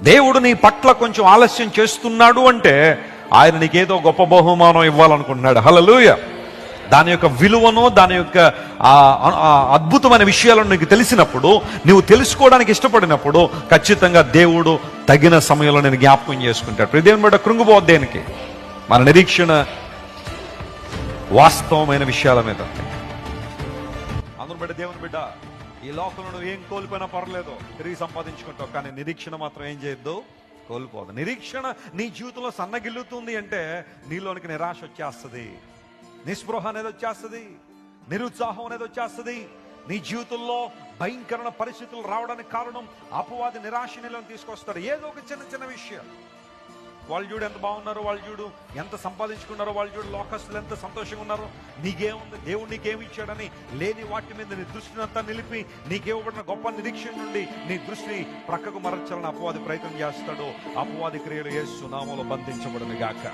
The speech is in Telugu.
దేవుడు నీ పట్ల కొంచెం ఆలస్యం చేస్తున్నాడు అంటే ఆయన నీకేదో గొప్ప బహుమానం ఇవ్వాలనుకుంటున్నాడు. హల్లెలూయా. దాని యొక్క విలువను, దాని యొక్క అద్భుతమైన విషయాలను నీకు తెలిసినప్పుడు, నువ్వు తెలుసుకోవడానికి ఇష్టపడినప్పుడు ఖచ్చితంగా దేవుడు తగిన సమయంలో నేను జ్ఞాపకం చేసుకుంటాడు. దేవుని బిడ్డ కృంగిపోవద్దు. దేనికి? మన నిరీక్షణ వాస్తవమైన విషయాల మీద. అందరూ బిడ్డ, దేవుని బిడ్డ, ఈ లోకంలో నువ్వు ఏం కోల్పోయినా పర్లేదు, తిరిగి సంపాదించుకుంటావు. కానీ నిరీక్షణ మాత్రం ఏం చేయొద్దు, కోల్పోదు. నిరీక్షణ నీ జీవితంలో సన్నగిల్లుతుంది అంటే నీలోనికి నిరాశ వచ్చేస్తుంది, నిస్పృహ అనేది వచ్చేస్తుంది, నిరుత్సాహం అనేది వచ్చేస్తుంది. నీ జీవితంలో భయంకరమైన పరిస్థితులు రావడానికి కారణం అపవాది నిరాశ నీలోకి తీసుకొస్తాడు. ఏదో ఒక చిన్న చిన్న విషయం. వాళ్ళు చూడు ఎంత బాగున్నారో, వాళ్ళు చూడు ఎంత సంపాదించుకున్నారో, వాళ్ళు చూడు లోకస్తులు ఎంత సంతోషంగా ఉన్నారో. నీకేముంది, దేవుడు నీకేమి ఇచ్చాడని లేని వాటి మీద నీ దృష్టిని అంతా నిలిపి నీకేవ్వబడిన గొప్ప నిరీక్షణ నుండి నీ దృష్టిని ప్రక్కకు మరల్చాలని అపవాది ప్రయత్నం చేస్తాడు. అపవాది క్రియలు యేసు నామములో బంధించబడును గాక.